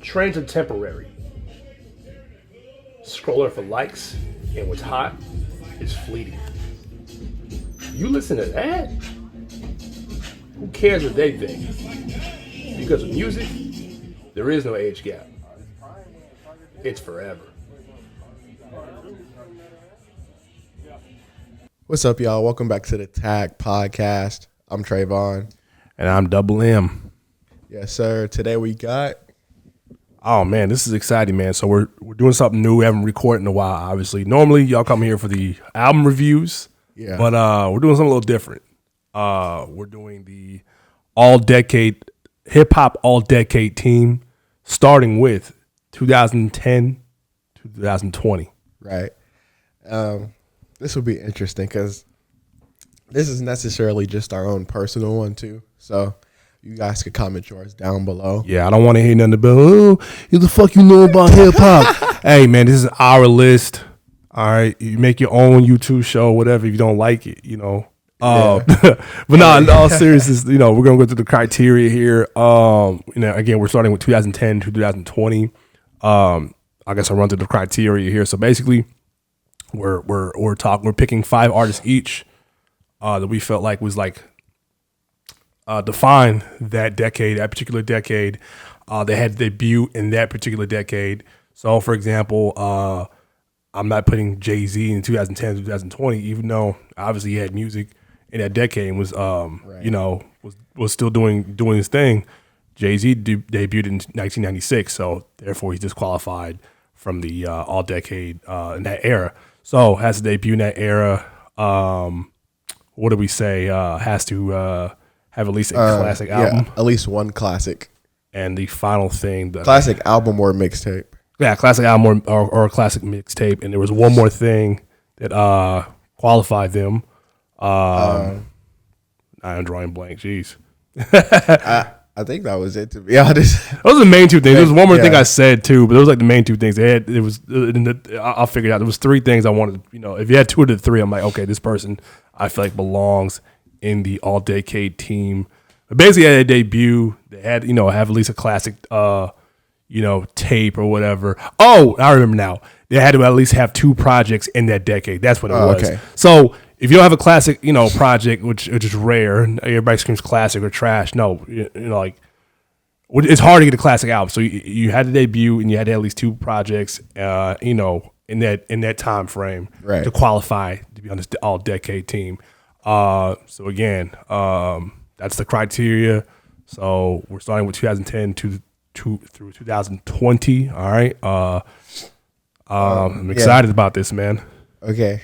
Trends are temporary. Scrolling for likes and what's hot is fleeting. You listen to that? Who cares what they think? Because of music, there is no age gap. It's forever. What's up, y'all? Welcome back to the T.A.G podcast. I'm Trey. And I'm Double M. Yes, sir. Today we got... Oh, man, this is exciting, man. So we're doing something new. We haven't recorded in a while, obviously. Normally, y'all come here for the album reviews. Yeah. But we're doing something a little different. We're doing the all-decade, hip-hop all-decade team, starting with 2010 to 2020. Right. This will be interesting because this is necessarily just our own personal one, too. So you guys could comment yours down below. Yeah, I don't want to hear nothing about, oh, who the fuck you know about hip-hop? Hey, man, this is our list. All right, you make your own YouTube show, whatever, if you don't like it, you know. But no, in all seriousness, you know, we're going to go through the criteria here. Again, we're starting with 2010 to 2020. I guess I'll run through the criteria here. So basically, we're picking 5 artists each that we felt like was like define that decade, that particular decade. They had to debut in that particular decade. So, for example, I'm not putting Jay-Z in 2010 to 2020, even though obviously he had music in that decade and was was still doing his thing. Jay-Z debuted in 1996, so therefore he's disqualified from the all decade in that era. So has to debut in that era. What do we say? Has to have at least a classic album. Yeah, at least one classic. And the final thing, classic album or mixtape. Yeah, classic album or a classic mixtape. And there was one more thing that qualified them. I'm drawing blank. Jeez. I think that was it, to be honest. Those are the main two things. There was one more thing I said too, but those were like the main two things. I'll figure it out. There was 3 things I wanted. You know, if you had 2 of the 3, I'm like, okay, this person I feel like belongs in the all decade team. But basically, at their debut, they had have at least a classic tape or whatever. Oh, I remember now. They had to at least have 2 projects in that decade. That's what it was. Okay. So if you don't have a classic, project, which is rare, everybody screams classic or trash. No, it's hard to get a classic album. So you had to debut and you had to have at least 2 projects, in that time frame to qualify to be on this all decade team. So again, that's the criteria. So we're starting with 2010 through 2020. All right. I'm excited about this, man. Okay.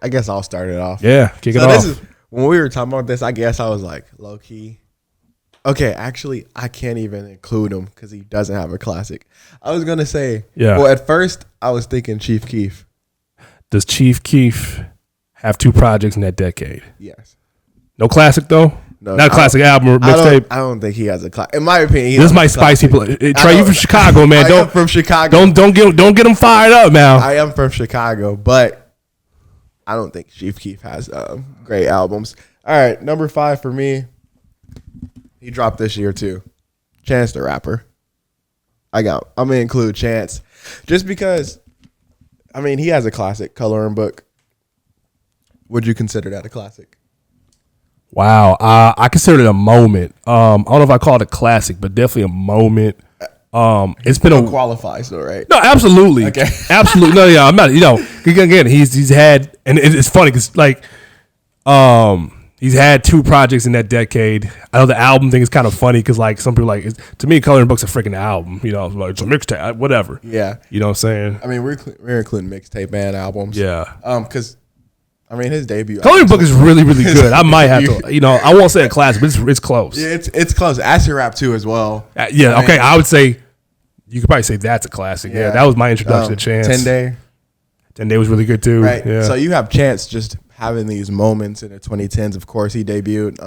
I guess I'll start it off. Yeah, kick it off. When we were talking about this, I guess I was like, low key. Okay, actually, I can't even include him because he doesn't have a classic. I was going to say, well, at first, I was thinking Chief Keef. Does Chief Keef have 2 projects in that decade? Yes. No classic, though? No, not a classic album or mixtape? I don't think he has a classic. In my opinion, this might spice people. Trey, you from Chicago, man. I'm from Chicago. Don't get them fired up now. I am from Chicago, but I don't think Chief Keef has great albums. All right, number 5 for me. He dropped this year too. Chance the Rapper. I'm gonna include Chance, just because. I mean, he has a classic, Coloring Book. Would you consider that a classic? Wow, I consider it a moment. I don't know if I call it a classic, but definitely a moment. It's been qualifies though, right? No, absolutely. Okay. Absolutely. No, yeah, I'm not. Again, he's had, and it's funny because he's had 2 projects in that decade. I know the album thing is kind of funny because some people to me, Coloring Book's a freaking album. It's a mixtape, whatever. Yeah. You know what I'm saying? I mean, we're including mixtape and albums. Yeah. Because. I mean, his debut. Coloring Book is really, really good. I might have to, I won't say a classic, but it's close. Yeah, it's close. Acid Rap too as well. I would say, you could probably say that's a classic. Yeah, that was my introduction to Chance. 10 Day. 10 Day was really good too. Right. Yeah. So you have Chance just having these moments in the 2010s. Of course, he debuted.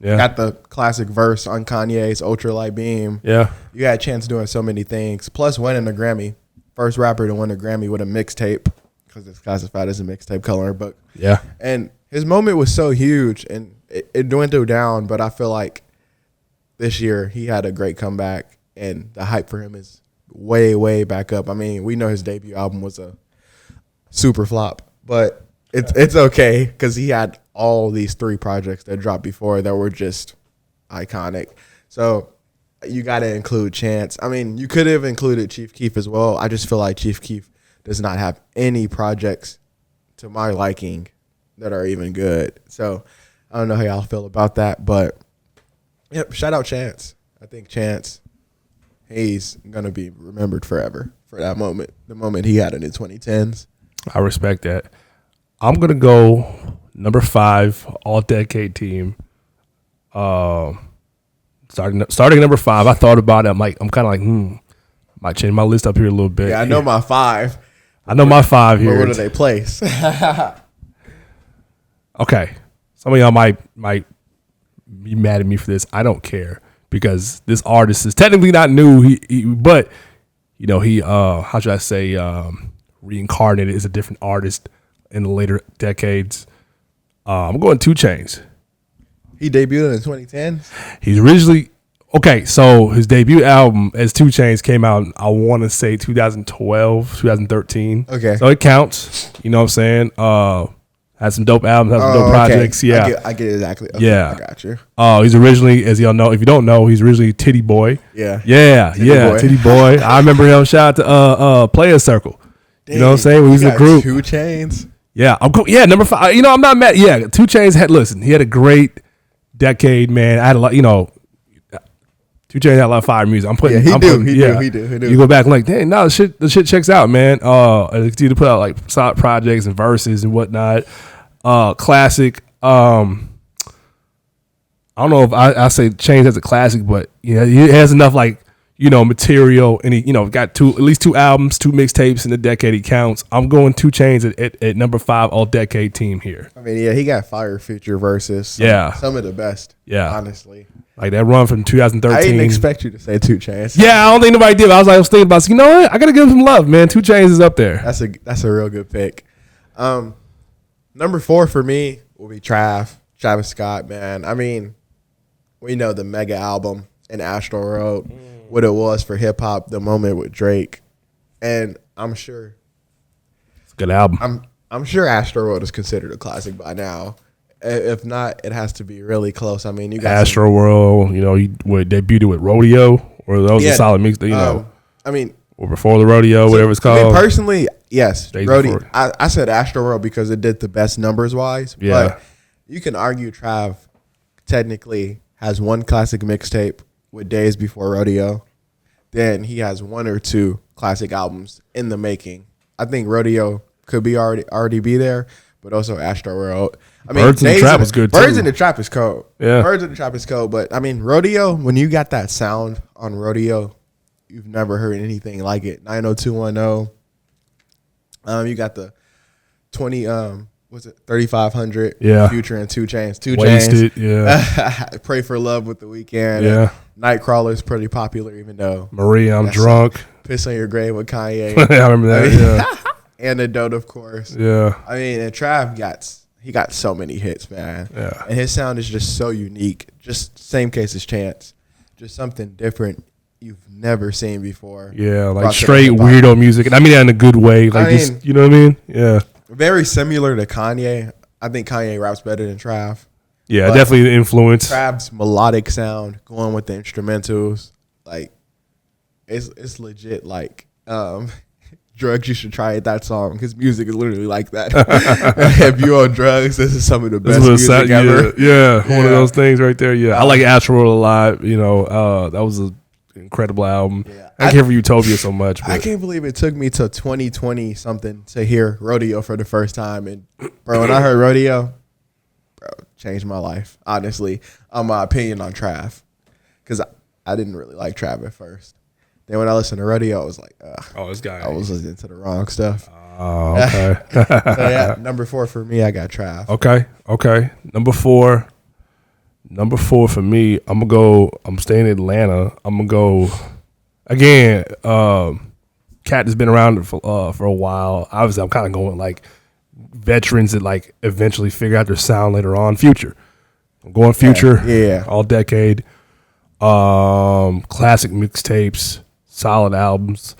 Got the classic verse on Kanye's Ultralight Beam. Yeah. You had Chance doing so many things. Plus winning a Grammy. First rapper to win a Grammy with a mixtape. Because it's classified as a mixtape, Coloring Book. Yeah. And his moment was so huge, and it dwindled down, but I feel like this year he had a great comeback, and the hype for him is way, way back up. I mean, we know his debut album was a super flop, but it's okay because he had all these 3 projects that dropped before that were just iconic. So you got to include Chance. I mean, you could have included Chief Keef as well. I just feel like Chief Keef does not have any projects to my liking that are even good. So I don't know how y'all feel about that, but yep, shout out Chance. I think Chance, he's going to be remembered forever for that moment, the moment he had in the 2010s. I respect that. I'm going to go number 5, all-decade team. Starting number 5, I thought about it. I'm kind of like, might change my list up here a little bit. Yeah, I know my 5. I know my 5 here. Where do they place? Okay. Some of y'all might be mad at me for this. I don't care because this artist is technically not new. But he how should I say, reincarnated as a different artist in the later decades. I'm going 2 Chainz. He debuted in 2010. He's originally so his debut album as 2 Chainz came out, I want to say 2012, 2013. Okay. So it counts. You know what I'm saying? Had some dope albums, had some dope projects. Yeah. I get it exactly. Okay, yeah. I got you. He's originally, as y'all know, if you don't know, he's originally Titty Boy. Yeah. Yeah. Titty Boy. I remember him. Shout out to Players Circle. Dang, you know what I'm saying? When he was in the group. 2 Chainz. Yeah. Number 5. I'm not mad. Yeah. 2 Chainz he had a great decade, man. I had a lot, 2 Chainz had a lot of fire music. He do. You go back and like, dang, no, the shit checks out, man. And it's to put out like solid projects and verses and whatnot. Classic. I don't know if I say Chainz as a classic, but he has enough material, and he got at least 2 albums, 2 mixtapes in the decade. He counts. I'm going 2 Chainz at number 5 all decade team here. I mean, yeah, he got fire feature verses. Some of the best. Yeah, honestly. Like that run from 2013. I didn't expect you to say 2 Chainz. Yeah, I don't think nobody did. I was thinking about, you know what? I gotta give him some love, man. 2 Chainz is up there. That's a real good pick. Number 4 for me will be Travis Scott, man. I mean, we know the mega album in Astro World, what it was for hip hop, the moment with Drake, and I'm sure it's a good album. I'm sure Astro World is considered a classic by now. If not, it has to be really close. I mean, you got Astro World. He debuted with Rodeo, or that was a solid mix. I mean, or before the Rodeo, whatever it's called. Personally, yes, Rodeo. I said Astro World because it did the best numbers wise. Yeah. But you can argue Trav technically has 1 classic mixtape with Days Before Rodeo. Then he has 1 or 2 classic albums in the making. I think Rodeo could be already be there, but also Astro World. I mean, Birds in the Trap was good too. Birds in the Trap is cold. Yeah. Birds in the Trap is cold. But I mean, Rodeo, when you got that sound on Rodeo, you've never heard anything like it. 90210. You got the 3500. Yeah. Future and 2 Chainz. 2 Wasted. Chainz. Yeah. Pray for Love with The Weeknd. Yeah. Nightcrawler is pretty popular, even though Maria, I'm drunk. Piss on Your Grave with Kanye. I remember that. Yeah. Antidote, of course. Yeah. I mean, and Trav got so many hits, man. Yeah. And his sound is just so unique. Just same case as Chance. Just something different you've never seen before. Yeah, like straight weirdo music. And I mean that in a good way. Like you know what I mean? Yeah. Very similar to Kanye. I think Kanye raps better than Trav. Yeah, definitely the influence. Trav's melodic sound, going with the instrumentals, like it's legit like drugs you should try it, that song. His music is literally like that. If you on drugs, this is some of the best music ever. Yeah, one of those things right there. Yeah, I like Astro World a lot. That was an incredible album. Yeah. I can't for Utopia so much. But I can't believe it took me to 2020 something to hear Rodeo for the first time. And bro, when I heard Rodeo, changed my life. Honestly, my opinion on Trav, because I didn't really like Trav at first. Then when I listened to Rodeo, I was like, this guy. I was listening to the wrong stuff. Oh, okay. So yeah, number 4 for me, I got Trav. Okay. Number 4 for me, I'm staying in Atlanta. I'm gonna go again. Cat has been around for a while. Obviously, I'm kind of going like veterans that like eventually figure out their sound later on. Future. I'm going Future. Yeah. All decade. Classic mixtapes, solid albums.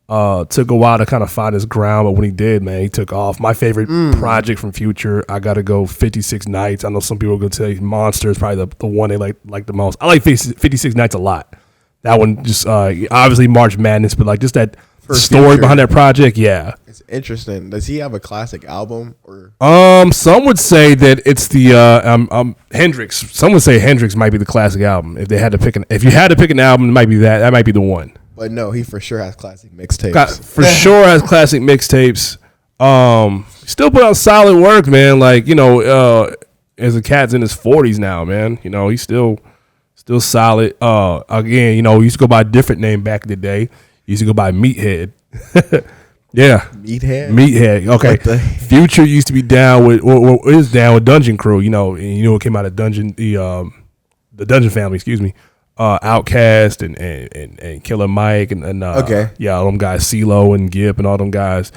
Took a while to kind of find his ground, but when he did, man, he took off. My favorite project from Future, I gotta go 56 Nights. I know some people are gonna tell you Monster is probably the one they like the most. I like 56 Nights a lot. That one just obviously March Madness, but like just that story Future behind that project, yeah. It's interesting. Does he have a classic album or? Some would say that it's the Hendrix. Some would say Hendrix might be the classic album. If you had to pick an album, it might be that. That might be the one. But no, he for sure has classic mixtapes. For sure has classic mixtapes. Still put out solid work, man. Like, as a cat's in his 40s now, man. He's still solid. Again, he used to go by a different name back in the day. He used to go by Meathead. Yeah. Meathead. Okay. Future used to be down with, is down with Dungeon Crew, it came out of Dungeon, the Dungeon family, excuse me. Outkast and Killer Mike and yeah, all them guys, CeeLo and Gibb and all them guys.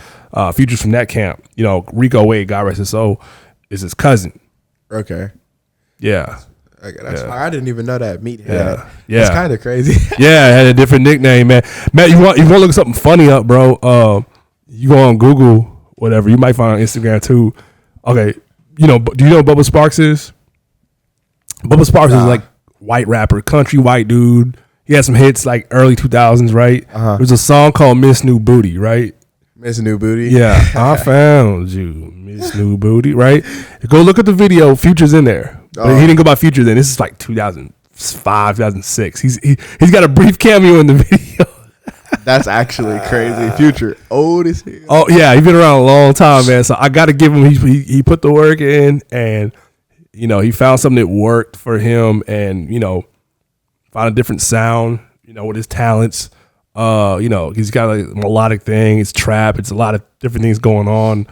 Future's from that camp. Rico Wade, God rest his soul, is his cousin. Okay. Yeah. Okay, that's fine. I didn't even know that. Meathead. Yeah. It's kind of crazy. Yeah, it had a different nickname, man. Matt, you want to look something funny up, bro? You go on Google, whatever. You might find on Instagram too. Okay, do you know what Bubba Sparks is? Bubba Sparks is like white rapper, country white dude. He had some hits like early 2000s, right? There's a song called Miss New Booty, right? Miss New Booty? Yeah. I found you, Miss New Booty, right? Go look at the video. Future's in there. But he didn't go by Future then. This is like 2005, 2006. He's got a brief cameo in the video. That's actually crazy. Future old as hell. Oh, yeah. He's been around a long time, man. So I got to give him, he put the work in and he found something that worked for him and, found a different sound, with his talents. He's got a melodic thing. It's trap. It's a lot of different things going on.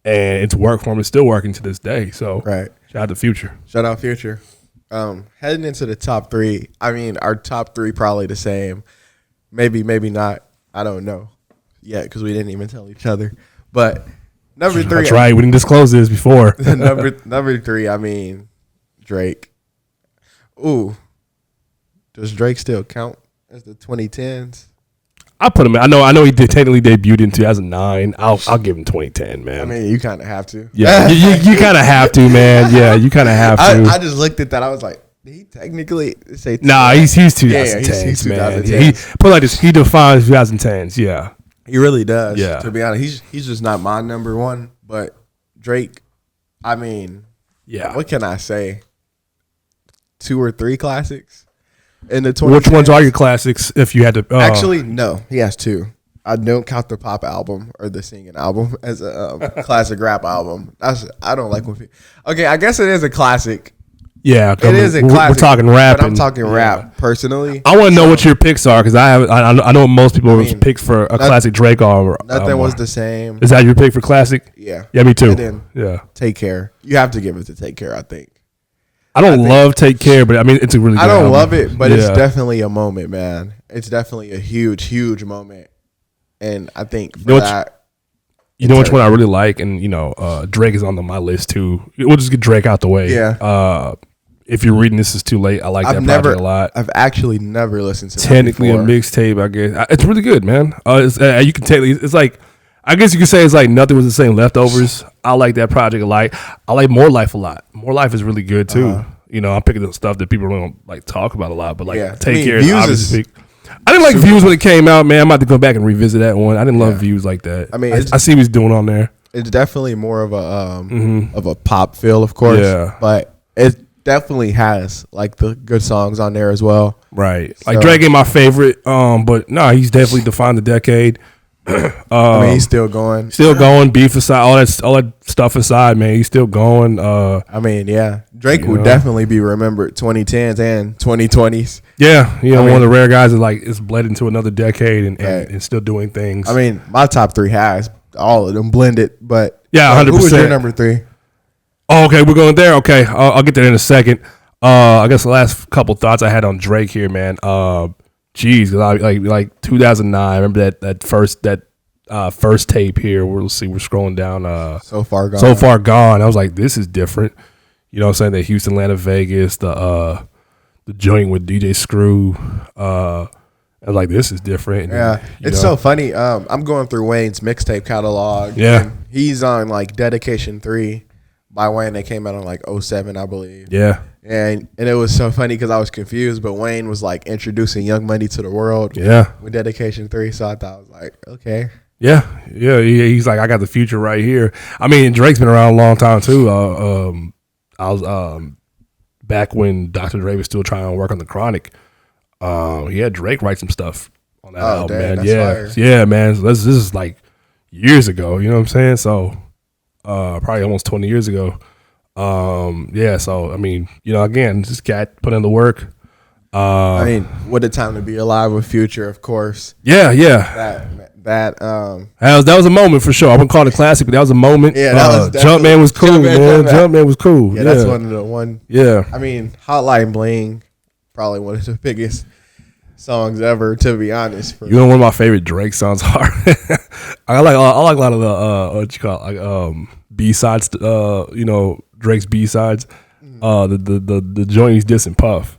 And it's worked for him. It's still working to this day. So right. Shout out to Future. Shout out Future. Heading into the top three, our top three probably the same. Maybe not. I don't know yet because we didn't even tell each other. But number three. That's right. We didn't disclose this before. number three, Drake. Ooh. Does Drake still count as the 2010s? I put him. I know he technically debuted in 2009. I'll give him 2010, man. You kind of have to. Yeah, you kind of have to, man. Yeah, you kind of have to. I just looked at that. I was like, did he technically say? Nah, he's 2010s, yeah, he's man. 2010s. He put like this. He defines 2010s. Yeah, he really does. Yeah. To be honest, he's just not my number one. But Drake, yeah. What can I say? 2 or 3 classics. In the 2010s. Which ones are your classics? If you had to, actually, no, he has 2. I don't count the pop album or the singing album as a classic rap album. I don't like when people. Okay, I guess it is a classic. Yeah, it is a classic. We're talking rap. But I'm talking rap personally. I want to know what your picks are because I know most people picks for a classic Drake or nothing was the same. Is that your pick for classic? Yeah. Yeah, me too. And then yeah. Take Care. You have to give it to Take Care, I think. I don't love Take Care, but it's a really good album. Love it, but it's definitely a moment, man. It's definitely a huge, huge moment. And I think for that. You know which one I really like? And, Drake is on my list too. We'll just get Drake out the way. Yeah. If you're reading This Is Too Late, I like that project a lot. I've actually never listened to that technically a mixtape, I guess. It's really good, man. You can tell it's like, I guess you could say it's like Nothing Was the Same, Leftovers. I like that project a lot. I like More Life a lot. More Life is really good too. I'm picking up stuff that people don't like talk about a lot, but Take Care is obviously. I didn't like Views when it came out, man. I'm about to go back and revisit that one. I didn't love Views like that. I see what he's doing on there. It's definitely more of a pop feel, of course. Yeah, but it definitely has like the good songs on there as well. Right, like Drake ain't my favorite, but he's definitely defined the decade. He's still going. Beef aside, all that stuff aside, man. He's still going. Drake will definitely be remembered 2010s and 2020s. Yeah, one of the rare guys that is bled into another decade and still doing things. My top 3 has all of them blended, but 100%. Who was your number 3? Oh, okay, we're going there. Okay, I'll get there in a second. I guess the last couple thoughts I had on Drake here, man. Cause like 2009. I remember that first tape here. We're scrolling down. So Far Gone. I was like, this is different. You know what I'm saying? The Houston, Atlanta, Vegas, the the joint with DJ Screw. I was like, this is different. Yeah, it's so funny. I'm going through Wayne's mixtape catalog. Yeah. And he's on like Dedication 3 by Wayne. That came out in like 07, I believe. Yeah. And it was so funny because I was confused, but Wayne was like introducing Young Money to the world. Yeah. With Dedication 3. So I thought, I was like, okay. Yeah. He's like, I got the future right here. I mean, Drake's been around a long time too. I was back when Dr. Dre was still trying to work on the Chronic. He had Drake write some stuff on that album, damn, man. that's fire. Yeah, man. So this is like years ago. You know what I'm saying? So probably almost 20 years ago. Yeah. So I mean, again, this cat put in the work. I mean, what a time to be alive with Future, of course. Yeah. That was a moment for sure. I wouldn't call it a classic, but that was a moment. Yeah, that was Jumpman was cool, man. Jumpman was cool. Yeah, that's one of the one. Yeah. I mean, Hotline Bling, probably one of the biggest songs ever, to be honest. One of my favorite Drake songs are. I like a lot of the what you call it, like B-sides. Drake's B-sides. The joint he's dissing Puff.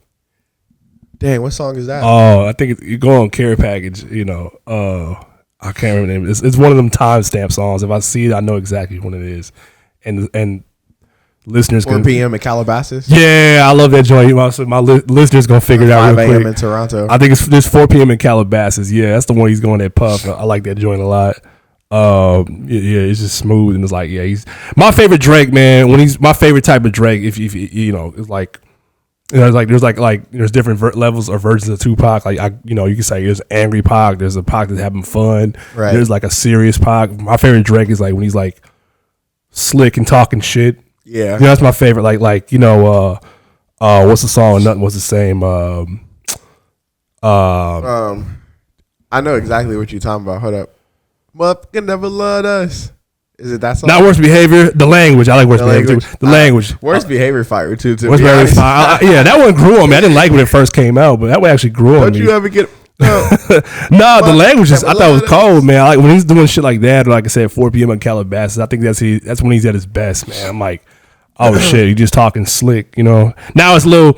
Dang, what song is that? Oh, I think you go on Care Package. I can't remember the name. It's one of them timestamp songs. If I see it, I know exactly what it is. And listeners 4 p.m. at Calabasas. Yeah, I love that joint. My listeners gonna figure it out real 5 a.m. quick. in Toronto. I think it's 4 p.m. in Calabasas. Yeah, that's the one he's going at Puff. I like that joint a lot. Yeah, it's just smooth and it's like, yeah, he's my favorite Drake, man. When he's my favorite type of Drake. If it's like. There's different levels or versions of Tupac. Like you can say there's angry Pac, there's a Pac that's having fun. Right. There's like a serious Pac. My favorite Drake is like when he's like slick and talking shit. Yeah, that's my favorite. Like what's the song? Nothing was the same. I know exactly what you're talking about. Hold up, motherfucker never loved us. Is it that song? Not Worst Behavior. The Language. I like Worst Behavior too. The Language. Worst Behavior fire too. Worst Behavior fire. Yeah, that one grew on me. I didn't like it when it first came out, but that one actually grew on me. Don't you ever get? No, The Language is. I thought it was cold, man. I like when he's doing shit like that. Or like I said, 4 p.m. in Calabasas. I think that's when he's at his best, man. I'm like, oh shit, he's just talking slick, Now it's a little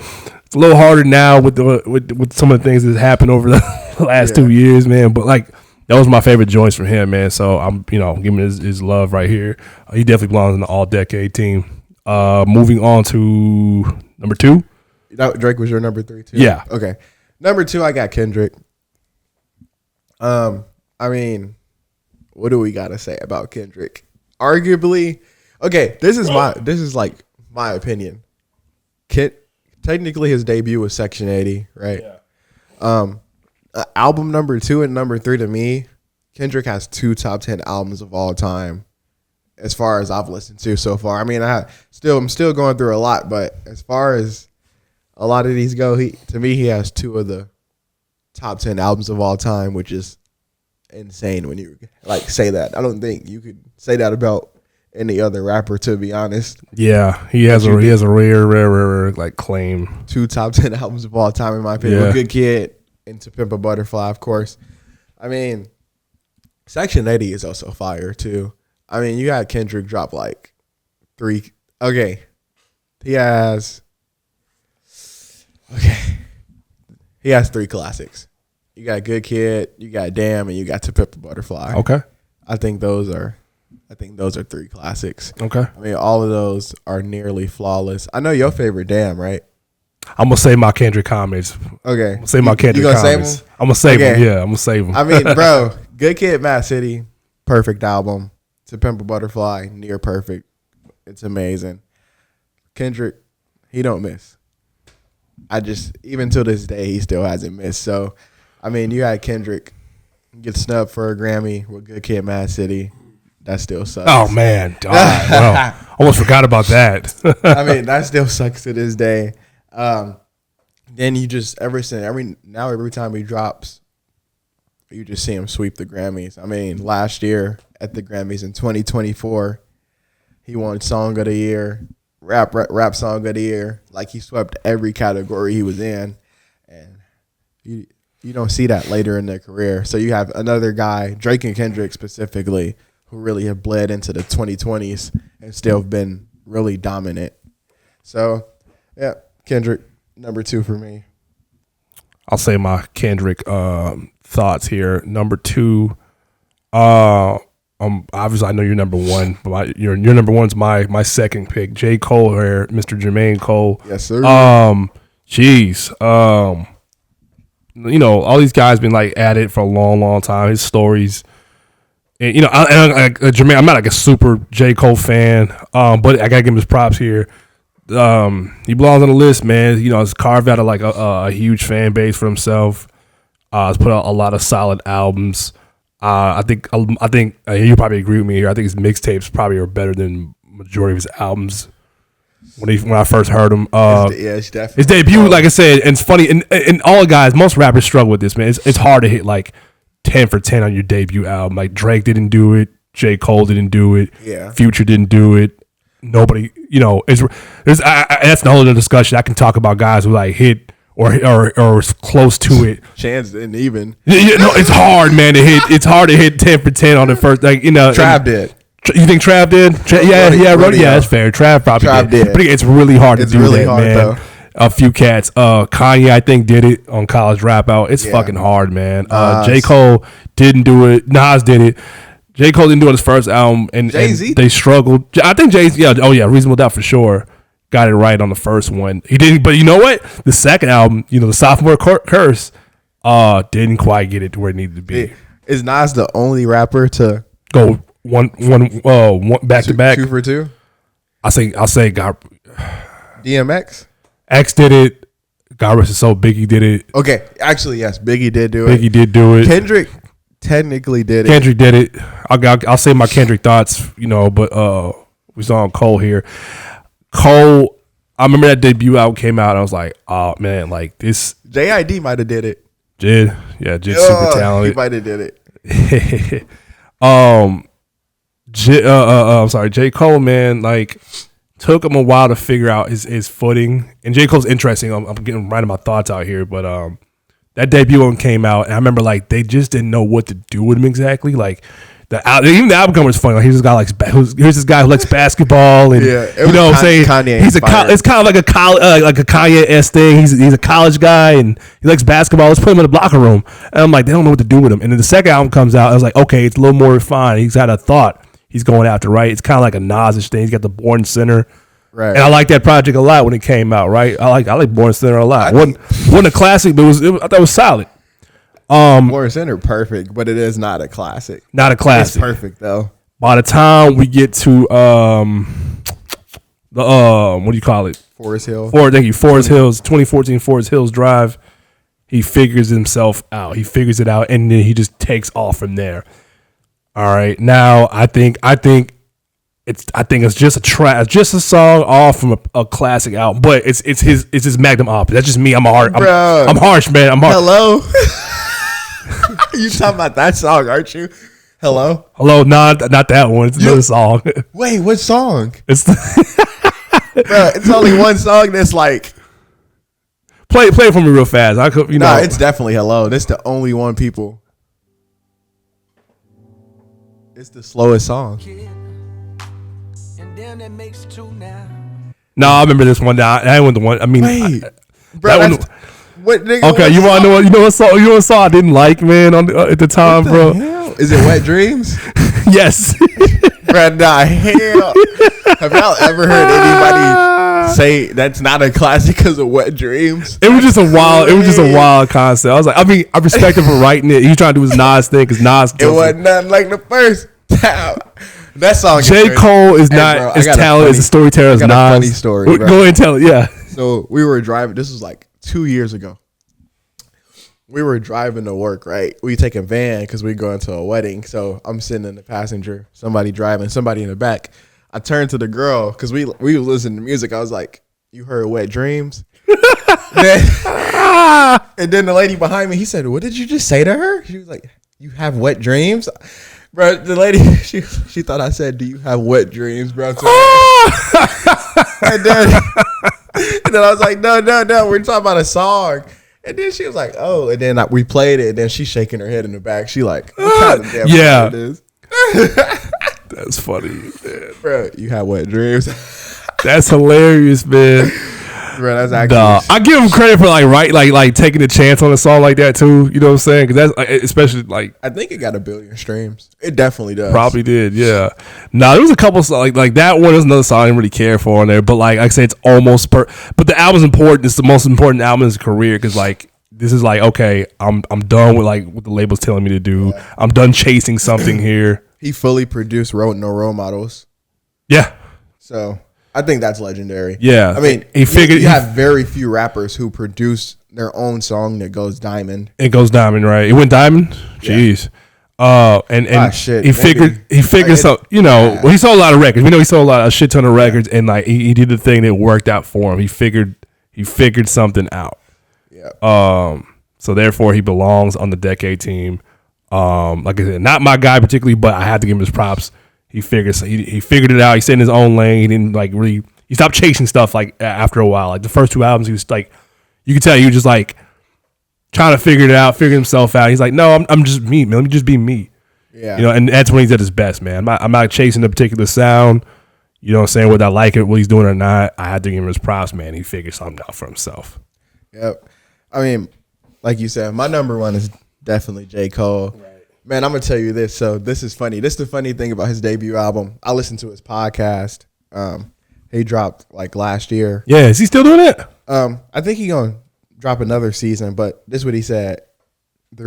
harder now with some of the things that happened over the last 2 years, man. But like. That was my favorite joints from him, man. So I'm, giving his love right here. He definitely belongs in the all-decade team. Moving on to number 2. Drake was your number 3 too. Yeah. Okay. Number 2, I got Kendrick. I mean, what do we gotta say about Kendrick? Arguably, okay. This is like my opinion. Technically, his debut was Section 80, right? Yeah. Album number 2 and number 3 to me, Kendrick has 2 top 10 albums of all time, as far as I've listened to so far. I mean, I'm still going through a lot, but as far as a lot of these go, to me he has 2 of the top 10 albums of all time, which is insane when you like say that. I don't think you could say that about any other rapper, to be honest. Yeah, he has a rare like claim. 2 top 10 albums of all time in my opinion. Yeah. Good Kid. And To Pimp a Butterfly, of course. I mean, Section 80 is also fire, too. I mean, you got Kendrick drop like 3. Okay. He has 3 classics. You got Good Kid, you got Damn, and you got To Pimp a Butterfly. Okay. I think those are 3 classics. Okay. I mean, all of those are nearly flawless. I know your favorite Damn, right? I'm gonna say my Kendrick comments. Okay. I'm gonna say my Kendrick you gonna comments. Save them? I'm gonna save them. Yeah, I'm gonna save them. I mean, bro, Good Kid, Mad City, perfect album. To Pimp a Butterfly, near perfect. It's amazing. Kendrick, he don't miss. Even to this day, he still hasn't missed. So, I mean, you had Kendrick get snubbed for a Grammy with Good Kid, Mad City. That still sucks. Oh man, well, almost forgot about that. I mean, that still sucks to this day. Then you just every time he drops, you just see him sweep the Grammys. I mean, last year at the Grammys in 2024, he won Song of the Year, rap Song of the Year. Like, he swept every category he was in, and you don't see that later in their career. So you have another guy, Drake and Kendrick specifically, who really have bled into the 2020s and still been really dominant. So, yeah. Kendrick, number 2 for me. I'll say my Kendrick thoughts here. Number 2, obviously I know you're number 1, but your number 1's my second pick. J. Cole here, Mr. Jermaine Cole. Yes, sir. You know, all these guys been like at it for a long, long time. His stories, and you know, Jermaine, I'm not like a super J. Cole fan, but I gotta give him his props here. He belongs on the list, man. You know, he's carved out a huge fan base for himself. He's put out a lot of solid albums. I think you probably agree with me here. I think his mixtapes probably are better than majority of his albums. When I first heard him, it's definitely his debut, like I said, and it's funny. And all the guys, most rappers struggle with this, man. It's hard to hit like 10 for 10 on your debut album. Like Drake didn't do it, J. Cole didn't do it, Future didn't do it. Nobody, you know, that's the whole other discussion. I can talk about guys who like hit or was close to it. Chance didn't even. You know, it's hard, man, to hit. It's hard to hit 10 for 10 on the first, like, you know. Trav did. You think Trav did? Yeah, that's fair. Trav probably did. But it's really hard to do really that, hard, man. Though. A few cats. Kanye, I think, did it on College Dropout. It's fucking hard, man. J. Cole didn't do it. Nas did it. J. Cole didn't do it on his first album, and they struggled. I think Jay-Z, Reasonable Doubt for sure got it right on the first one. He didn't, but you know what? The second album, you know, the Sophomore Curse, didn't quite get it to where it needed to be. Is Nas the only rapper to go one back to back? 2 for 2? I'll say God. DMX? X did it. God rest his soul. Biggie did it. Okay, actually, yes, Biggie did do it. Biggie did do it. Kendrick technically did it. Kendrick did it. I'll say my Kendrick thoughts, you know, but we saw on Cole here. Cole, I remember that debut album came out. I was like, oh man, like this. JID might have did it. Jid super talented. He might have did it. I'm sorry, J. Cole, man, like took him a while to figure out his footing. And J. Cole's interesting. I'm getting writing my thoughts out here, but that debut one came out, and I remember like they just didn't know what to do with him exactly. Like even the album cover was funny. Like here's this guy who likes basketball, and you know what I'm saying. It's kind of like a Kanye-esque thing. He's a college guy and he likes basketball. Let's put him in the locker room. And I'm like, they don't know what to do with him. And then the second album comes out, I was like, okay, it's a little more refined. He's got a thought he's going after, right? It's kind of like a Nas-ish thing. He's got the Born Center. Right. And I like that project a lot when it came out, right? I like Born Center a lot. Wasn't a classic, but I thought it was solid. Born Center perfect, but it is not a classic. Not a classic. It's perfect though. By the time we get to what do you call it? Forest Hill. Thank you. Forest Hills, 2014 Forest Hills Drive. He figures himself out. He figures it out, and then he just takes off from there. All right. Now I think it's just a track, just a song off from a classic album, but it's his magnum opus. That's just me. I'm harsh, man. I'm harsh. Hello. You talking about that song, aren't you? Hello. Not that one. It's another song. Wait, what song? It's it's only one song that's like. Play it for me real fast. I could, Nah, it's definitely Hello. That's the only one, people. It's the slowest song. No, I remember this one. That wasn't the one. I mean, wait, bro. What nigga? Okay, you want to know what? You know what song I didn't like, man, at the time, bro. Hell? Is it Wet Dreams? Yes. Bro, nah, hell. Have y'all ever heard anybody say that's not a classic because of Wet Dreams? It was just a wild concept. I was like, I mean, I respect him for writing it. He's trying to do his Nas thing because Nas. It wasn't nothing like the first time. That song. J. Cole is not as talented as a storyteller as Nas. A funny story. Bro. Go ahead and tell it. Yeah. So we were driving. This was like 2 years ago. We were driving to work, right? We take a van because we going to a wedding. So I'm sitting in the passenger, somebody driving, somebody in the back. I turned to the girl because we were listening to music. I was like, "You heard Wet Dreams?" And then the lady behind me, he said, "What did you just say to her?" She was like, "You have wet dreams?" Bro, the lady, she thought I said, "Do you have wet dreams, bro?" and then I was like, no, we're talking about a song. And then she was like, "Oh," and then we played it, and then she's shaking her head in the back. She like, "What kind of damn yeah, it is?" That's funny, man. Bro, you have wet dreams. That's hilarious, man. Bro, that's actually. I give him credit for like taking a chance on a song like that too. You know what I'm saying? Because that's especially like I think it got 1 billion streams. It definitely does. probably did. Yeah. No, there was a couple like that one. There's another song I didn't really care for on there, but like I say, it's almost but the album's important. It's the most important album in his career because like this is like okay, I'm done with like what the label's telling me to do. Yeah. I'm done chasing something here. He fully produced "Wrote No Role Models." Yeah. So I think that's legendary. Yeah. I mean, he figured you have very few rappers who produce their own song that goes diamond. It goes diamond, right? It went diamond. Jeez. And shit, he figured something. You know, well, he sold a lot of records. We know he sold a shit ton of records, and like he did the thing that worked out for him. He figured something out. Yeah. So therefore, he belongs on the Decade team. Like I said, not my guy particularly, but I had to give him his props. He figured it out. He stayed in his own lane. He didn't like really. He stopped chasing stuff like after a while. Like the first 2 albums, he was like, you could tell he was just like trying to figure it out, figure himself out. He's like, no, I'm just me, man. Let me just be me. Yeah. You know, and that's when he's at his best, man. I'm not chasing a particular sound. You know what I'm saying? Whether I like it, what he's doing or not, I had to give him his props, man. He figured something out for himself. Yep. I mean, like you said, my number one is definitely J. Cole. Right. Man, I'm going to tell you this. So this is funny. This is the funny thing about his debut album. I listened to his podcast. He dropped like last year. Yeah. Is he still doing it? I think he's going to drop another season, but this is what he said. So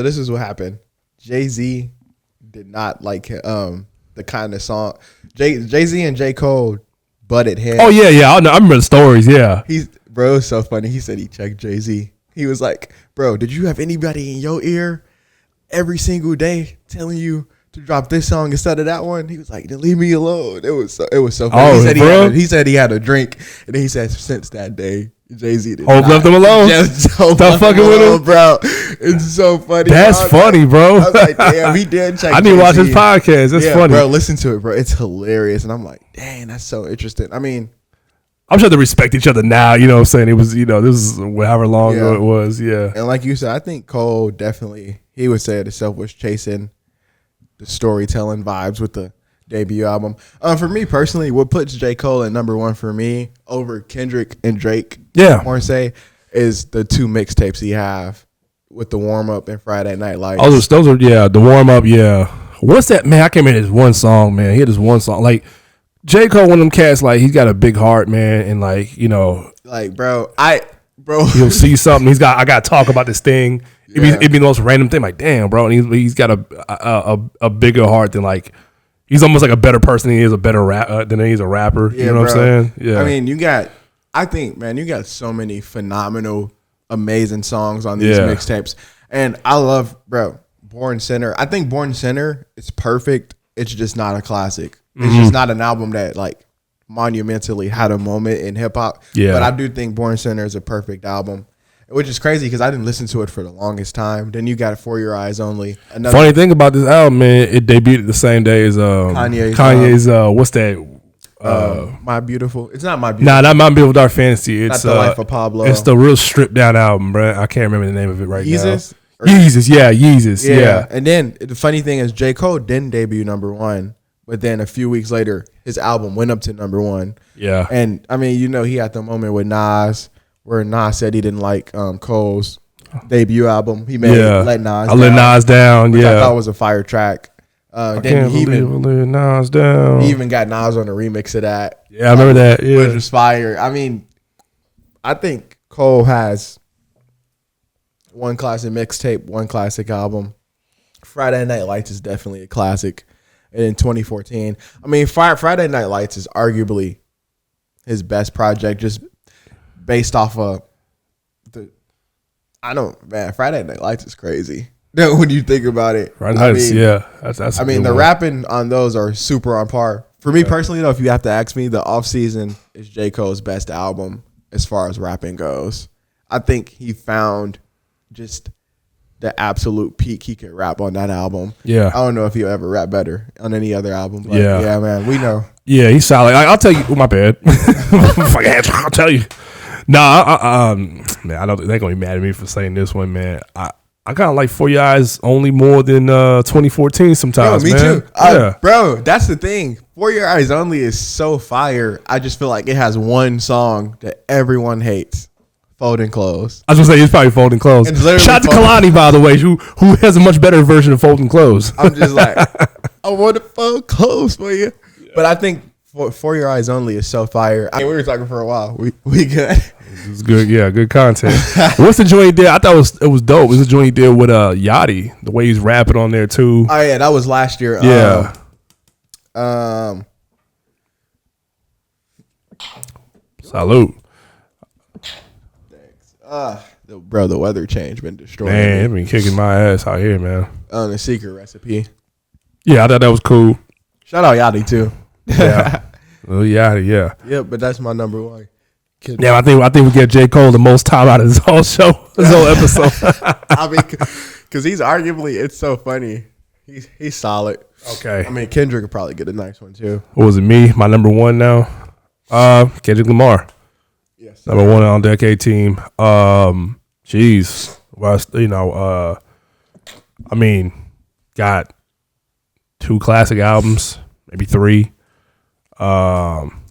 this is what happened. Jay-Z did not like the kind of song. Jay-Z and J. Cole butted heads. Oh, yeah. I remember the stories, yeah. Bro, it's so funny. He said he checked Jay-Z. He was like, bro, did you have anybody in your ear every single day telling you to drop this song instead of that one? He was like, then leave me alone. It was so funny. Oh, he said he had a drink, and then he said since that day, Jay-Z did left him alone. Stop fucking with him, bro. It's so funny. That's funny, bro. I was like, damn, he did check. I need to watch his podcast. That's funny, bro. Listen to it, bro. It's hilarious, and I'm like, dang, that's so interesting. I mean, I'm sure they respect each other now. You know what I'm saying? It was, this is however long ago it was. Yeah. And like you said, I think Cole definitely, he would say it himself, was chasing the storytelling vibes with the debut album. For me personally, what puts J. Cole at number one for me over Kendrick and Drake, more say, is the 2 mixtapes he have with the warm up and Friday Night Lights. Those are the warm up. Yeah. What's that, man? I can't remember his one song, man. He had this one song. Like, J. Cole, one of them cats, like, he's got a big heart, man. And, like, like, bro, he'll see something. I got to talk about this thing. It'd be the most random thing. Like, damn, bro. And he's got a bigger heart than, like, he's almost like a better person than he is than he's a rapper. Yeah, you know what I'm saying? Yeah. I mean, you got so many phenomenal, amazing songs on these mixtapes. And I love, bro, Born Sinner. I think Born Sinner is perfect. It's just not a classic. It's just not an album that, like, monumentally had a moment in hip-hop. Yeah. But I do think Born Sinner is a perfect album, which is crazy because I didn't listen to it for the longest time. Then you got For Your Eyes Only. Funny thing about this album, man, it debuted the same day as Kanye's what's that? My Beautiful. It's not My Beautiful. Nah, not My Beautiful Dark Fantasy. It's not The Life of Pablo. It's the real stripped down album, bro. I can't remember the name of it right now. Yeezus. Yeah. And then the funny thing is J. Cole didn't debut number one, but then a few weeks later, his album went up to number one. Yeah. And I mean, he had the moment with Nas where Nas said he didn't like Cole's debut album. He made Let Nas Down. Let Nas Down, which I thought was a fire track. Then he let Nas Down. He even got Nas on a remix of that. Yeah, I remember that. Yeah. Which was fire. I mean, I think Cole has one classic mixtape, one classic album. Friday Night Lights is definitely a classic. And in 2014, I mean, Friday Night Lights is arguably his best project, just based off of Friday Night Lights is crazy. When you think about it, that's. I mean, the rapping on those are super on par. For me personally, though, if you have to ask me, the Off Season is J. Cole's best album as far as rapping goes. I think he found just the absolute peak he could rap on that album. Yeah. I don't know if he'll ever rap better on any other album. But yeah, man, we know. Yeah, he's solid. I'll tell you. Oh, my bad. I'll tell you. Man, I don't. They're gonna be mad at me for saying this one, man. I kind of like For Your Eyes Only more than 2014 sometimes, me man. too. Yeah. Bro, that's the thing. For Your Eyes Only is so fire. I just feel like it has one song that everyone hates. Folding Clothes. I was going to say, it's probably Folding Clothes. Shout out to Kalani, by the way, who has a much better version of Folding Clothes. I'm just like, I want to fold clothes for you. Yeah. But I think For Your Eyes Only is so fire. I mean, we were talking for a while. We good. It's good, yeah, good content. What's the joint he did? I thought it was dope. It was the joint he did with Yachty, the way he's rapping on there too. Oh yeah, that was last year. Yeah. Salute. Thanks. Bro, the weather change been destroying. Man, it been kicking my ass out here, man. On the Secret Recipe. Yeah, I thought that was cool. Shout out Yachty too. Yeah. Well, Yachty, yeah. Yeah, but that's my number one. Yeah, I think we get J. Cole the most time out of this whole show, this whole episode. I mean, because he's arguably, it's so funny. He's solid. Okay. I mean, Kendrick could probably get a nice one too. What was it? Me, my number one now. Kendrick Lamar. Yes. Number one on Decade Team. Jeez. Well, I mean, got 2 classic albums, maybe 3.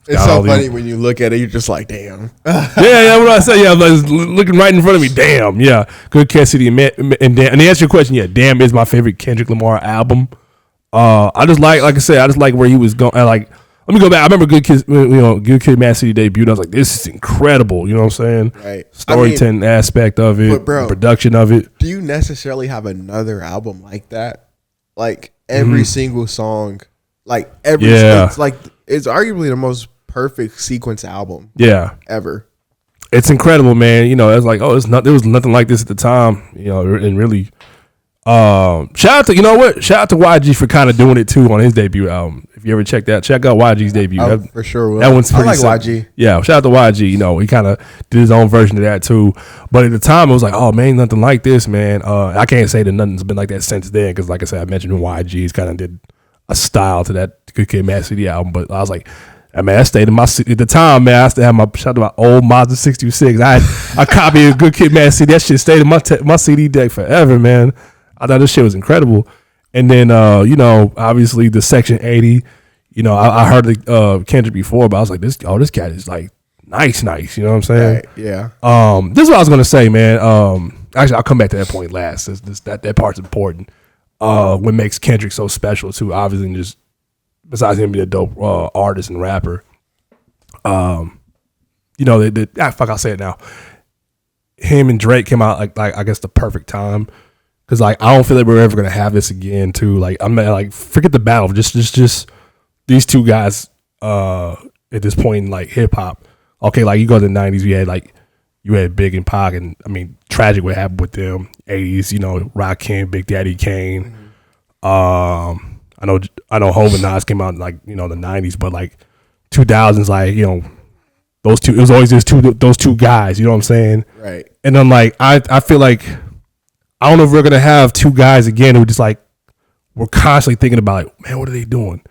It's so funny when you look at it, you're just like, damn. yeah, what do I say? Yeah, like, looking right in front of me. Damn, yeah. Good Cassidy and Damn. And to answer your question, yeah, Damn is my favorite Kendrick Lamar album. I just like I said, I just like where he was going. Like, let me go back. I remember Good Kid, Mad City debuted. I was like, this is incredible. You know what I'm saying? Right. Storytelling aspect of it, but bro, production of it. Do you necessarily have another album like that? Like every single song, like every, it's arguably the most perfect sequence album. Yeah. Ever. It's incredible, man. You know, it's like, there was nothing like this at the time, you know, and really, shout out to YG for kind of doing it too on his debut album. If you ever check out YG's debut. For sure will. That one's pretty I like YG. Yeah, shout out to YG. You know, he kind of did his own version of that too. But at the time, it was like, oh man, nothing like this, man. I can't say that nothing's been like that since then, because like I said, I mentioned YG's kind of did a style to that Good Kid, Mad City album. But I was like, I mean, I stayed in my at the time, man. I still had shout out to my old Mazda 626. I had a copy of Good Kid, Mad City. That shit stayed in my CD deck forever, man. I thought this shit was incredible. And then, obviously the Section 80. You know, I heard Kendrick before, but I was like, this cat is like nice. You know what I'm saying? Right, yeah. This is what I was gonna say, man. Actually, I'll come back to that point last. That part's important. What makes Kendrick so special too, obviously, just besides him being a dope artist and rapper. I'll say it now. Him and Drake came out like I guess the perfect time, because like I don't feel like we're ever gonna have this again too. Like I'm like, forget the battle, just these two guys at this point in like hip hop. Okay, like you go to the 90s, you had Big and Pac, and I mean tragic what happened with them. 80s, you know, Rakim, Big Daddy Kane. I know Hov and Nas came out in like, you know, the 90s, but like 2000s, like, you know, those two, it was always those two guys, you know what I'm saying? Right. And then like I feel like I don't know if we're gonna have two guys again who just like we're constantly thinking about like, man, what are they doing?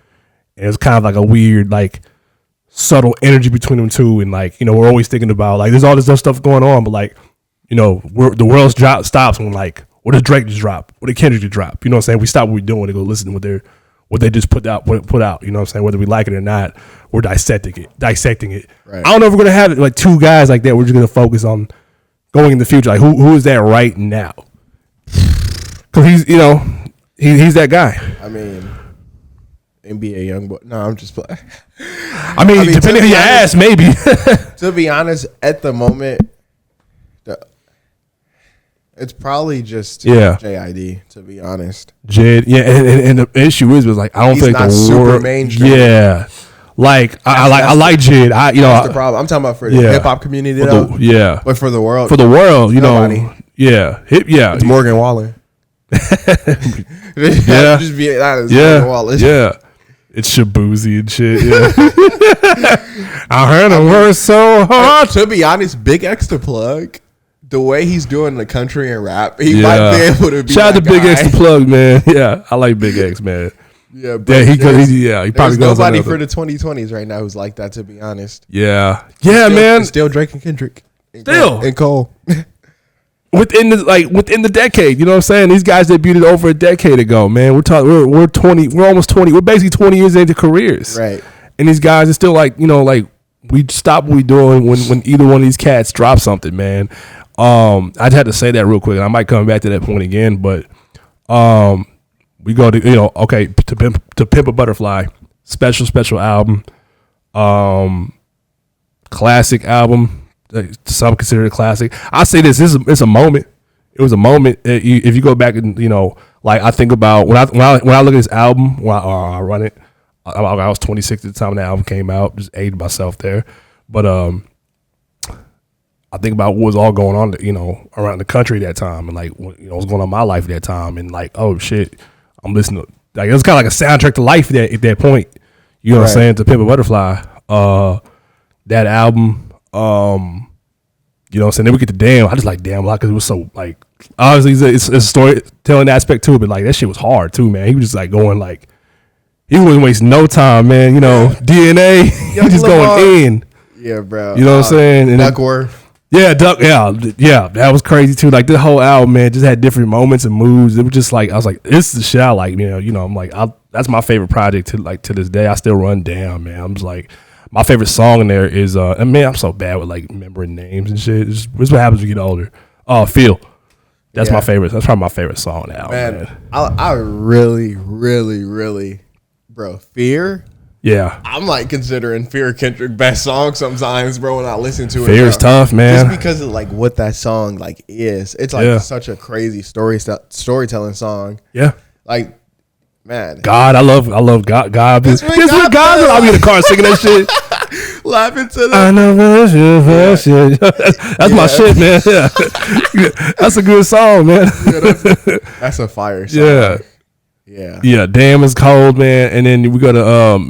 And it's kind of like a weird, like subtle energy between them two, and like, you know, we're always thinking about like there's all this other stuff going on, but like, you know, the world stops when like, what does Drake just drop? What did Kendrick just drop? You know what I'm saying? We stop what we're doing to go listen to what they just put out. You know what I'm saying? Whether we like it or not, we're dissecting it. Right. I don't know if we're gonna have like two guys like that. We're just gonna focus on going in the future. Like who is that right now? Because he's, you know, he's that guy. I mean, NBA YoungBoy. No, I'm just playing. I mean depending on your ass, maybe. To be honest, at the moment, it's probably just JID. To be honest, Jid. Yeah, and the issue is like I don't think not super mainstream. Yeah, like I like Jid. That's the problem. I'm talking about for the hip hop community, though. But for the world, you nobody. Know, it's Morgan Wallen. Just be honest. Morgan Wallen. Yeah. It's Shabuzi and shit. Yeah. I heard him work so hard. To be honest, Big X to plug. The way he's doing the country and rap, he might be able to be. Shout out to Big X to plug, man. Yeah, I like Big X, man. Yeah, but he probably goes nobody for the 2020s right now who's like that. To be honest, man. Still Drake and Kendrick. And Cole. within the decade. You know what I'm saying? These guys debuted over a decade ago, man. We're 20. We're almost 20. We're basically 20 years into careers, Right? And these guys are still like, you know, like we stop what we doing when either one of these cats drop something, man. I had to say that real quick. And I might come back to that point again, but we go to, you know, okay, to Pimp a Butterfly, special album, classic album. Some consider it a classic. I say this it's a moment. It was a moment. If you go back and, you know, like I think about when I look at this album, when I run it, I was 26 at the time the album came out. Just aged myself there, but I think about what was all going on, you know, around the country at that time, and like what, you know, was going on in my life at that time, and like, oh shit, I'm listening to, like, it was kind of like a soundtrack to life at that point. You know what I'm saying? To Pimp a Butterfly, that album. You know what I'm saying? Then we get to Damn. I just like Damn a lot because it was so, like, obviously it's a storytelling aspect too, but like that shit was hard too, man. He was just like going like, he wouldn't waste no time, man. You know, DNA, he was just going in. Yeah, bro. You know what I'm saying? And Duckworth. Yeah, that was crazy too. Like the whole album, man, just had different moments and moods. It was just like, I was like, this is the shit I like, you know. I'm like, that's my favorite project to this day. I still run Damn, man. I'm just like, my favorite song in there is, and man, I'm so bad with like remembering names and shit. It's what happens when you get older. Feel. That's my favorite. That's probably my favorite song on the album, man. I really, really, really, bro, Fear. Yeah. I'm like considering Fear Kendrick best song sometimes, bro, when I listen to it. Fear's tough, man. Just because of like what that song like is. It's like such a crazy storytelling song. Yeah. Like, man. God, I love God. God. This with God. I'll be in the car singing that shit. Laughing to that. I know shit. That's my shit, man. Yeah. That's a good song, man. Yeah, that's a fire song. Yeah. Damn is cold, man. And then we go to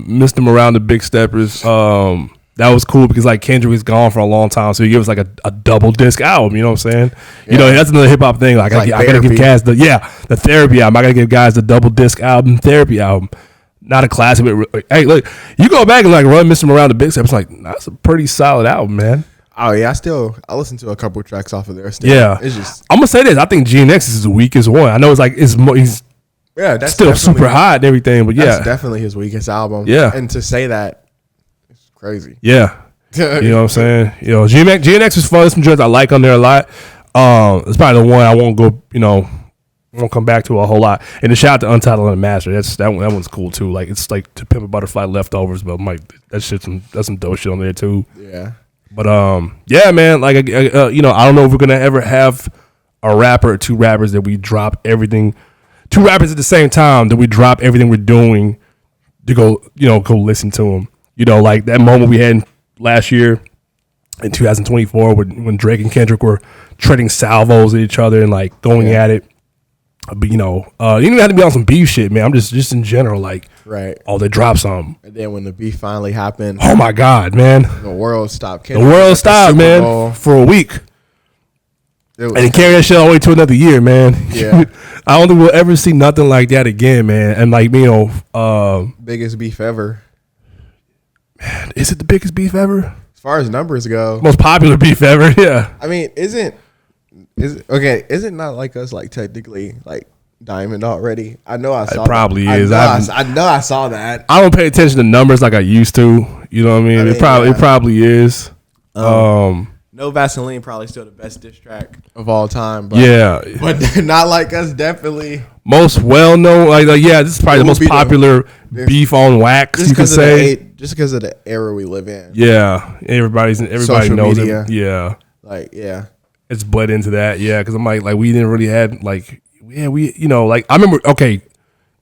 Mr. Around the Big Steppers. That was cool because like Kendrick was gone for a long time, so he gave us like a double disc album. You know what I'm saying? Yeah. You know, that's another hip hop thing. Like I gotta give guys the therapy album. I gotta give guys the double disc album, therapy album. Not a classic, but hey, look, you go back and like run Mr. Around the Big Steppers. Like that's a pretty solid album, man. Oh yeah, I listen to a couple tracks off of there. Still. Yeah, it's just, I'm gonna say this. I think GNX is the weakest one. I know it's like he's that's still super hot and everything, but that's definitely his weakest album. Yeah, and to say that, it's crazy. Yeah, you know what I'm saying. You know, GNX is fun. There's some joints I like on there a lot. It's probably the one I won't go. You know, won't come back to a whole lot. And the shout out to Untitled and Master. That one's cool too. Like it's like To Pimp a Butterfly leftovers, but that's some dope shit on there too. Yeah. But yeah, man. Like you know, I don't know if we're gonna ever have a rapper or two rappers that we drop everything. Two rappers at the same time that we drop everything we're doing to go listen to them. You know, like that moment we had last year in 2024 when Drake and Kendrick were trading salvos at each other and like going at it. But you know, you don't even have to be on some beef shit, man. I'm just in general, like, right. Oh, they dropped something. And then when the beef finally happened, oh my God, man, the world stopped. The world stopped, man, for a week. And he carried that shit all the way to another year, man. Yeah. I don't think we'll ever see nothing like that again, man. And like, you know, biggest beef ever. Man, is it the biggest beef ever? As far as numbers go, most popular beef ever. Yeah. I mean, is it not like us, like technically like Diamond already? I know I saw. It probably that. is. I know I saw that. I don't pay attention to numbers like I used to. You know what I mean? It probably is. No Vaseline probably still the best diss track of all time. But, but not like us. Definitely most well known. Like this is probably the most popular beef on wax. You could say just because of the era we live in. Yeah, everybody Social knows media. it. Yeah, like it's bled into that. Yeah, because I'm like we didn't really had like we you know like I remember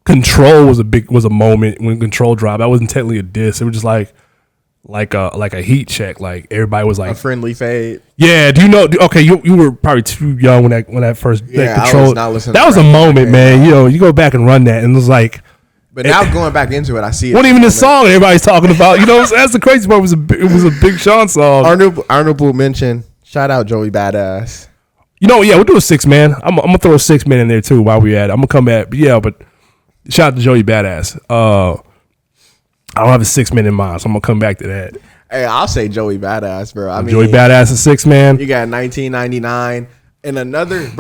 Control was a moment when Control dropped. That wasn't technically a diss. It was just like a heat check. Like everybody was like a friendly fade. Yeah, do you know? Okay, you were probably too young when that first Control. I was not listening. That was a moment, man. You know, you go back and run that, and it was like. But now going back into it, I see it. Wasn't even the song everybody's talking about. You know, that's the crazy part. It was a Big Sean song. Honorable mention. Shout out Joey Badass. You know, yeah, we'll do a 6-man. I'm gonna throw a 6-man in there too while we at it. I'm gonna come back. But shout out to Joey Badass. I don't have a 6-man in mind, so I'm gonna come back to that. Hey, I'll say Joey Badass, bro. I mean, Joey Badass is 6-man. You got 1999. And another,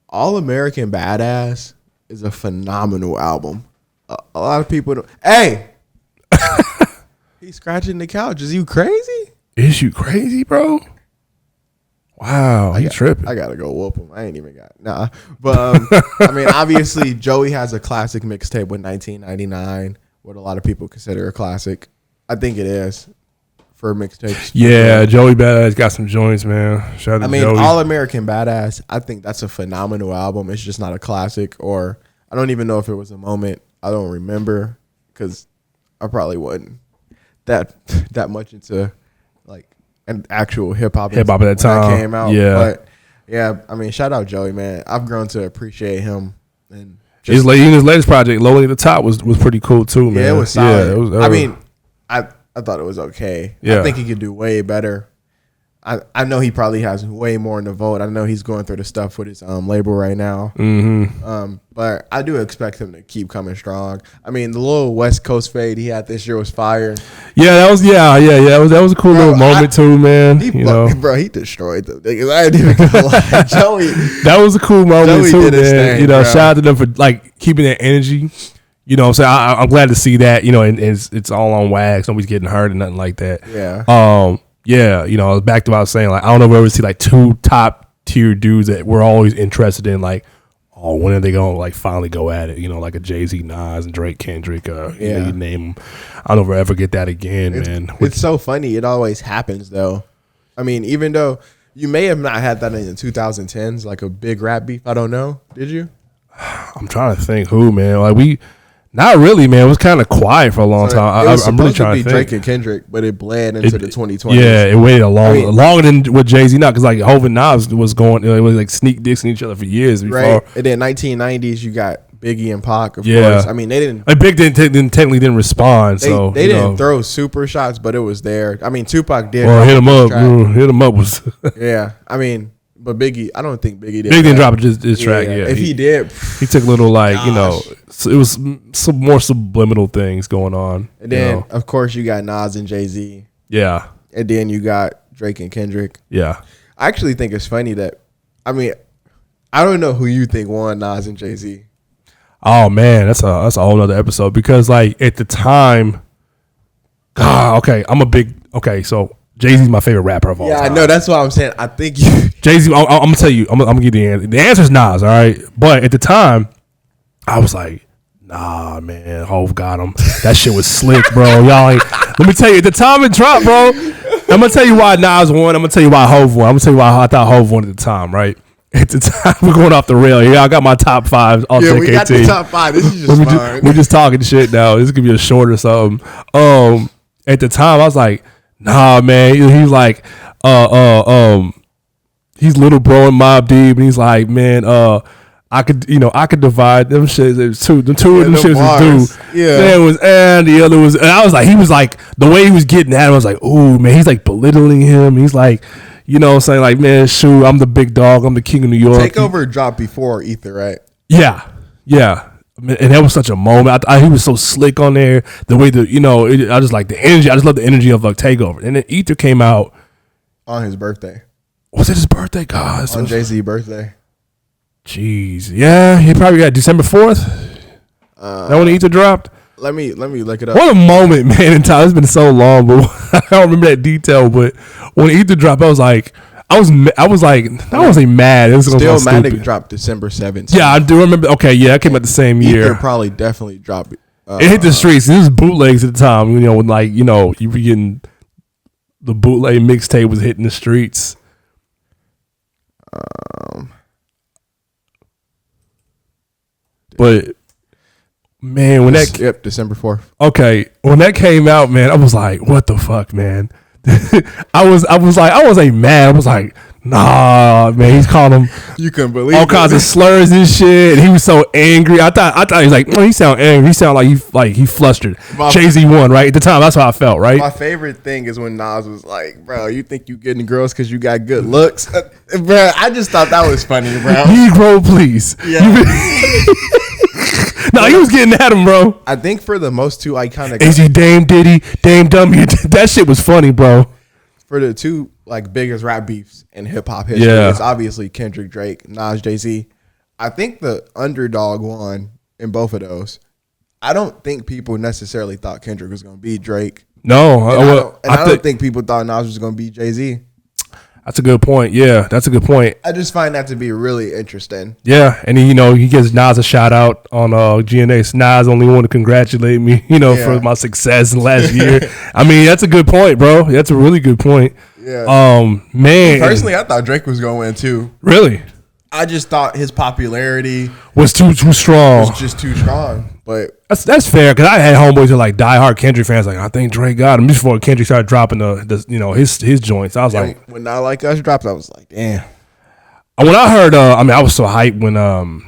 All American Badass is a phenomenal album. A lot of people don't. Hey, he's scratching the couch. Is you crazy? Is you crazy, bro? Wow, he's tripping. I gotta go whoop him. I ain't even got But I mean, obviously, Joey has a classic mixtape with 1999, what a lot of people consider a classic. I think it is for mixtapes. Yeah, Joey Badass got some joints, man. Shout out to Joey. All American Badass. I think that's a phenomenal album. It's just not a classic, or I don't even know if it was a moment. I don't remember because I probably wasn't that much into like an actual hip hop at that time. That came out. Yeah, but yeah, I mean, shout out Joey, man. I've grown to appreciate him. And his latest project, Lonely at the Top, was pretty cool too, man. Yeah, it was solid. Yeah, it was, I mean, I thought it was okay. Yeah. I think he could do way better. I know he probably has way more in the vote. I know he's going through the stuff with his label right now. Mm-hmm. But I do expect him to keep coming strong. I mean, the little West Coast fade he had this year was fire. Yeah, that was that was a cool little moment too, man. He destroyed them. I ain't even gonna lie, Joey. That was a cool moment Joey too, did his man. Thing, shout out to them for like keeping that energy. You know what I'm saying? I'm glad to see that. And it's all on wax. Nobody's getting hurt or nothing like that. Yeah. Yeah, back to what I was saying. Like, I don't know if we ever see like two top tier dudes that we're always interested in. Like, when are they gonna like finally go at it? Like a Jay-Z, Nas, and Drake, Kendrick. You name them. I don't know if we'll ever get that again, man. It's so funny. It always happens though. I mean, even though you may have not had that in the 2010s, like a big rap beef. I don't know. Did you? I'm trying to think who, man. Like not really, man. It was kind of quiet for a long time. I'm really trying to think. Drake and Kendrick, but it bled into the 2020s. Yeah, it waited longer than with Jay-Z now, because like Hov and Nas was going, it was like sneak dissing each other for years before. Right, and then 1990s, you got Biggie and Pac. Of course, I mean they didn't. Like Big technically didn't respond, so they didn't throw super shots, but it was there. I mean, Tupac did. Well, hit him up. Hit him up was. Yeah, I mean. But Biggie, I don't think Biggie did. Biggie didn't drop his track. Yeah, if he did, he took little it was some more subliminal things going on. And then of course you got Nas and Jay-Z. Yeah. And then you got Drake and Kendrick. Yeah. I actually think it's funny that, I mean, I don't know who you think won, Nas and Jay-Z. Oh man, that's a whole other episode, because like at the time, so Jay-Z's my favorite rapper of all time. Yeah, I know. That's what I'm saying. I think Jay-Z, I'm going to tell you. I'm going to give you the answer. The answer is Nas, all right? But at the time, I was like, nah, man, Hov got him. That shit was slick, bro. Y'all let me tell you, at the time it dropped, bro. I'm going to tell you why Nas won. I'm going to tell you why Hov won. I'm going to tell you why I thought Hov won at the time, right? At the time, we're going off the rail. Yeah, I got my top five. Yeah, we got the top five. This is just fun. We're just talking shit now. This could be a short or something. At the time, I was like, nah, man. He's like, he's little bro and Mobb Deep, and he's like, man, I could divide them shits. The two of them shits was dude. Yeah, man was, and the other was, and I was like, he was like, the way he was getting at him, I was like, ooh, man, he's like belittling him. He's like, saying like, man, shoot, I'm the big dog, I'm the king of New York. Takeover dropped before Ether, right? Yeah. And that was such a moment. He was so slick on there. The way I just like the energy. I just love the energy of like Takeover. And then Ether came out on his birthday. Was it his birthday? God, on Jay-Z's birthday. Jeez, yeah, he probably got December 4th. That when Ether dropped. Let me look it up. What a moment, man! In time, it's been so long, but I don't remember that detail. But when Ether dropped, I was like. I was like, I wasn't mad. It was Stillmatic dropped December 7th. Yeah, I do remember. Okay, yeah, I came out the same year. Ether probably definitely dropped. It hit the streets. This was bootlegs at the time. When like you were getting the bootleg mixtape was hitting the streets. But man, when December 4th. Okay, when that came out, man, I was like, what the fuck, man. I wasn't mad. I was like, nah, man. He's calling him. You couldn't believe all kinds of slurs and shit. And he was so angry. I thought he was like, he sound angry. He sound like he flustered. Jay-Z won, right? At the time, that's how I felt, right? My favorite thing is when Nas was like, bro, you think you getting girls because you got good looks? Bro, I just thought that was funny, bro. Negro, please. Yeah. No, he was getting at him, bro. I think for the most two iconic... Is he Dame Diddy, Dame Dummy? That shit was funny, bro. For the two like biggest rap beefs in hip hop history. Yeah. It's obviously Kendrick, Drake, Nas, Jay-Z. I think the underdog won in both of those. I don't think people necessarily thought Kendrick was going to beat Drake. No, I don't think people thought Nas was going to beat Jay-Z. That's a good point. Yeah, that's a good point. I just find that to be really interesting. Yeah, and he gives Nas a shout out on GNA. Nas only want to congratulate me, for my success in last year. I mean, that's a good point, bro. That's a really good point. Yeah. Man. Personally, I thought Drake was going to win too. Really? I just thought his popularity was too strong. Was just too strong. But that's fair, because I had homeboys who are like diehard Kendrick fans. Like, I think Drake got him before Kendrick started dropping his joints. I was like, when Not Like Us dropped, I was like, damn. When I heard, I was so hyped when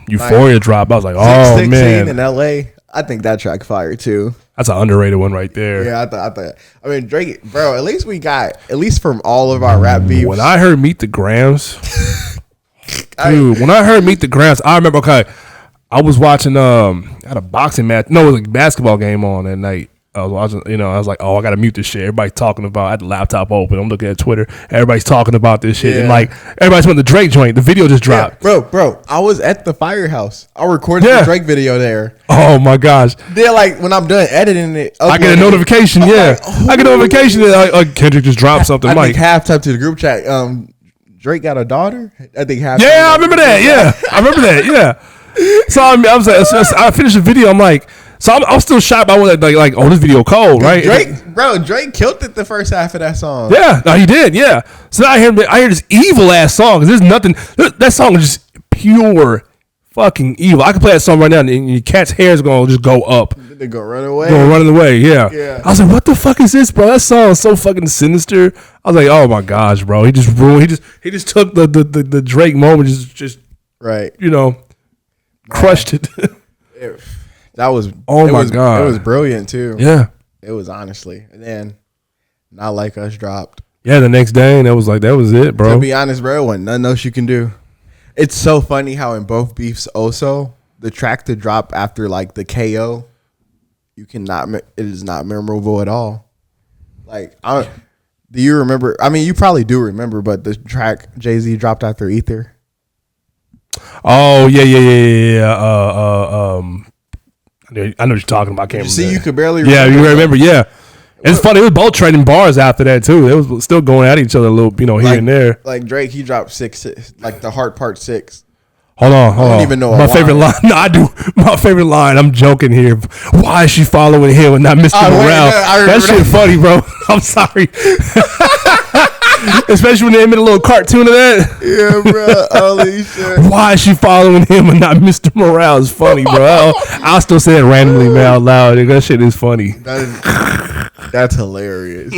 Euphoria dropped. I was like, oh man, in LA. I think that track fire too. That's an underrated one right there. Yeah, I thought. I mean, Drake, bro. At least from all of our rap beefs. When I heard Meet the Grams, dude. When I heard Meet the Grams, I remember. Okay, I was watching at a boxing match. No, it was a basketball game on that night. I was watching. I was like, oh, I gotta mute this shit. Everybody's talking about. I had the laptop open. I'm looking at Twitter. Everybody's talking about this shit, and like everybody's on the Drake joint. The video just dropped. Yeah, bro. I was at the firehouse. I recorded the Drake video there. Oh my gosh. Then when I'm done editing it, I get a notification. I get a notification that Kendrick just dropped something. I think halftime to the group chat. Drake got a daughter. I think halftime. Yeah, I remember that. Yeah, I remember that. Yeah. So I was like, I finished the video. I'm like. So I'm still shocked by what this video cold, right? Drake killed it the first half of that song. Yeah, no, he did. Yeah. So now I hear this evil ass song. Cause there's nothing. That song is just pure fucking evil. I can play that song right now, and your cat's hair is gonna just go up. They go run away. Running away. Yeah. I was like, what the fuck is this, bro? That song is so fucking sinister. I was like, oh my gosh, bro. He just ruined. He just took the Drake moment, just right. Crushed it. That was God. It was brilliant too. Yeah. It was honestly. And then Not Like Us dropped. Yeah, the next day, and that was it, bro. To be honest, bro, wasn't nothing else you can do. It's so funny how in both beefs also, the track to drop after the KO, it is not memorable at all. Do you remember? I mean, you probably do remember, but the track Jay-Z dropped after Ether. Oh, yeah. I know what you're talking about. I can't remember. You could barely remember. Yeah, you remember. Yeah. It's funny. It was both trading bars after that, too. They was still going at each other a little, here and there. Like Drake, he dropped 6, the Heart Part 6. Hold on. I don't even know my favorite line. No, I do. My favorite line. I'm joking here. Why is she following him and not Mr. Morale? That shit funny, bro. I'm sorry. Especially when they made a little cartoon of that. Yeah, bro. Holy shit. Why is she following him and not Mr. Morale? Is funny, bro. I'll still say it randomly, man, out loud. That shit is funny. That's hilarious.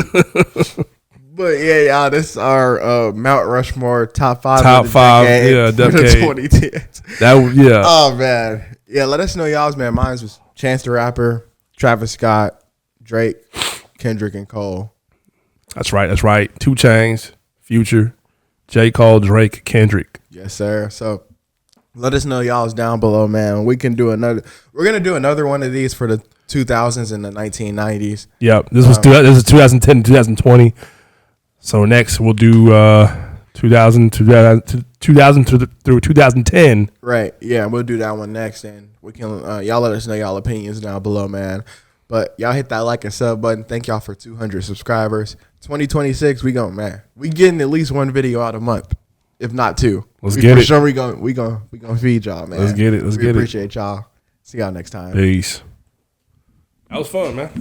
But yeah, y'all, this is our Mount Rushmore top 5. Top 5, yeah, for the 2010s. Yeah. Oh man, yeah. Let us know y'all's, man. Mine was Chance the Rapper, Travis Scott, Drake, Kendrick, and Cole. That's right. 2 Chainz, Future, J. Cole, Drake, Kendrick. Yes, sir. So let us know y'all's down below, man. We're gonna do another one of these for the 2000s and the 1990s. Yep. This was 2010 2020. So next we'll do 2000 through 2010. Right. Yeah, we'll do that one next, and we can y'all let us know y'all opinions down below, man. But y'all hit that like and sub button. Thank y'all for 200 subscribers. 2026, we getting at least 1 video out a month, if not 2. Let's get it. For sure, we gonna feed y'all, man. Let's get it. We appreciate y'all. See y'all next time. Peace. That was fun, man.